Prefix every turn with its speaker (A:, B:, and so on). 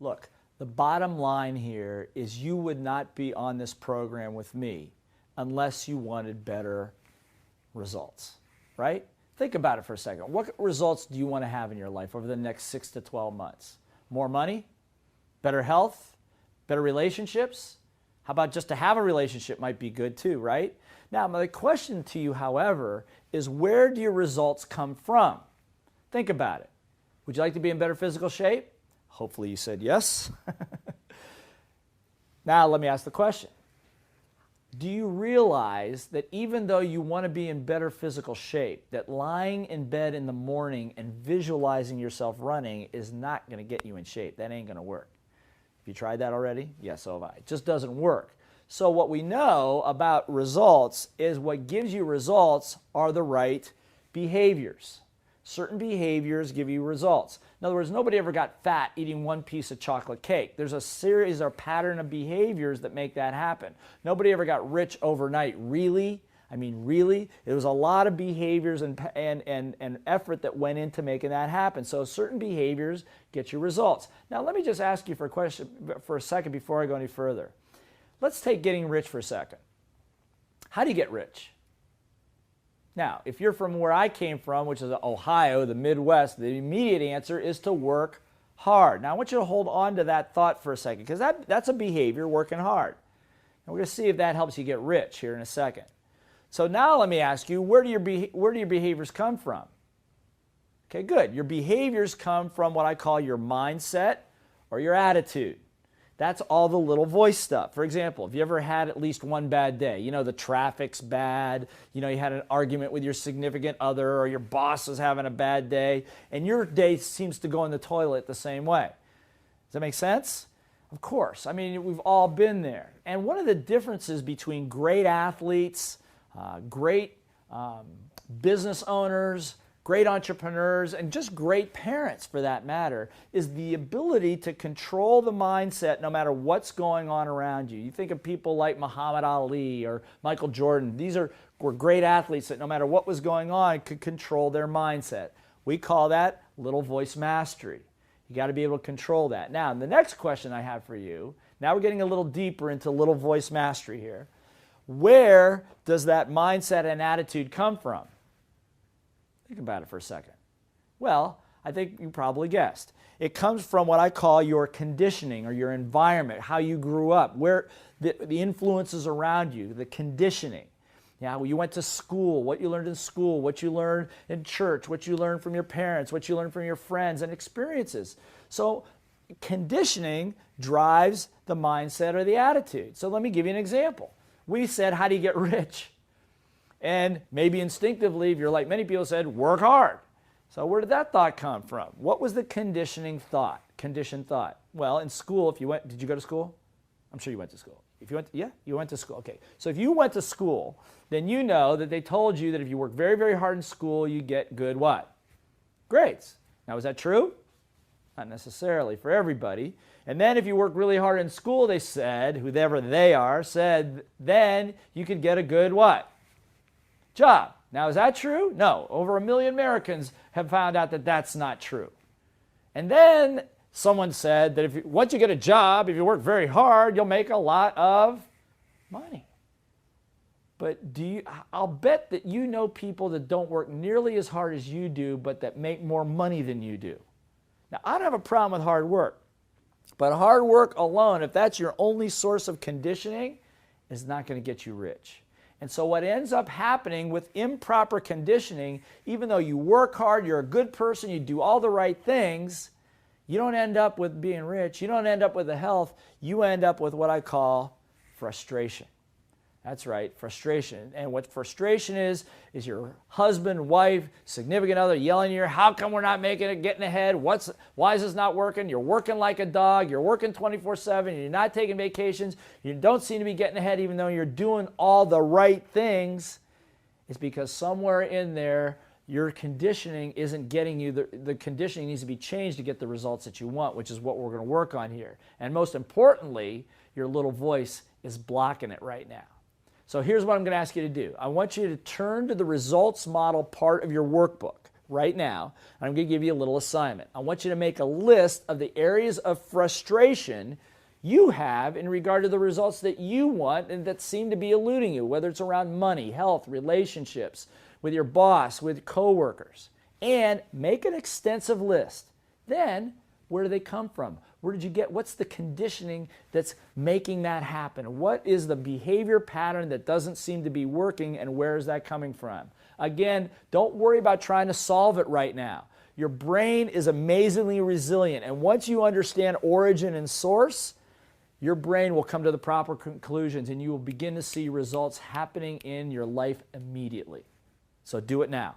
A: Look, the bottom line here is you would not be on this program with me unless you wanted better results, right? Think about it for a second. What results do you want to have in your life over the next 6 to 12 months? More money? Better health? Better relationships? How about just to have a relationship might be good too, right? Now, my question to you, however, is where do your results come from? Think about it. Would you like to be in better physical shape? Hopefully you said yes. Now let me ask the question. Do you realize that even though you want to be in better physical shape, that lying in bed in the morning and visualizing yourself running is not going to get you in shape? That ain't going to work. Have you tried that already? Yes, so have I. It just doesn't work. So what we know about results is what gives you results are the right behaviors. Certain behaviors give you results. In other words, nobody ever got fat eating one piece of chocolate cake. There's a series or pattern of behaviors that make that happen. Nobody ever got rich overnight. Really? I mean, really? It was a lot of behaviors and effort that went into making that happen. So certain behaviors get you results. Now, let me just ask you for a second before I go any further. Let's take getting rich for a second. How do you get rich? Now, if you're from where I came from, which is Ohio, the Midwest, the immediate answer is to work hard. Now, I want you to hold on to that thought for a second because that's a behavior, working hard. And we're going to see if that helps you get rich here in a second. So now let me ask you, where do your behaviors come from? Okay, good. Your behaviors come from what I call your mindset or your attitude. That's all the little voice stuff. For example, have you ever had at least one bad day? You know, the traffic's bad, you know, you had an argument with your significant other or your boss is having a bad day, and your day seems to go in the toilet the same way. Does that make sense? Of course. I mean, we've all been there. And one of the differences between great athletes, great business owners, great entrepreneurs, and just great parents for that matter, is the ability to control the mindset no matter what's going on around you. You think of people like Muhammad Ali or Michael Jordan. These were great athletes that no matter what was going on could control their mindset. We call that little voice mastery. You got to be able to control that. Now, the next question I have for you, now we're getting a little deeper into little voice mastery here. Where does that mindset and attitude come from? Think about it for a second. Well, I think you probably guessed. It comes from what I call your conditioning or your environment, how you grew up, where the influences around you, the conditioning. Yeah, you went to school, what you learned in school, what you learned in church, what you learned from your parents, what you learned from your friends and experiences. So conditioning drives the mindset or the attitude. So let me give you an example. We said, how do you get rich? And maybe instinctively, if you're like many people said, work hard. So where did that thought come from? What was the conditioned thought? Well, in school, did you go to school? I'm sure you went to school. You went to school. Okay. So if you went to school, then you know that they told you that if you work very, very hard in school, you get good what? Grades. Now, is that true? Not necessarily for everybody. And then if you work really hard in school, they said, whoever they are, said, then you could get a good what? Job. Now, is that true? No. Over 1 million Americans have found out that that's not true. And then someone said that once you get a job, if you work very hard, you'll make a lot of money. But I'll bet that you know people that don't work nearly as hard as you do, but that make more money than you do. Now, I don't have a problem with hard work. But hard work alone, if that's your only source of conditioning, is not going to get you rich. And so what ends up happening with improper conditioning, even though you work hard, you're a good person, you do all the right things, you don't end up with being rich, you don't end up with the health, you end up with what I call frustration. That's right, frustration. And what frustration is your husband, wife, significant other yelling at you, how come we're not making it, getting ahead? Why is this not working? You're working like a dog, you're working 24/7, you're not taking vacations, you don't seem to be getting ahead even though you're doing all the right things. It's because somewhere in there, your conditioning isn't getting you, the conditioning needs to be changed to get the results that you want, which is what we're going to work on here. And most importantly, your little voice is blocking it right now. So here's what I'm going to ask you to do. I want you to turn to the results model part of your workbook right now. And I'm going to give you a little assignment. I want you to make a list of the areas of frustration you have in regard to the results that you want and that seem to be eluding you, whether it's around money, health, relationships, with your boss, with coworkers. And make an extensive list. Then, where do they come from? Where did you get? What's the conditioning that's making that happen? What is the behavior pattern that doesn't seem to be working, and where is that coming from? Again, don't worry about trying to solve it right now. Your brain is amazingly resilient, and once you understand origin and source, your brain will come to the proper conclusions, and you will begin to see results happening in your life immediately. So do it now.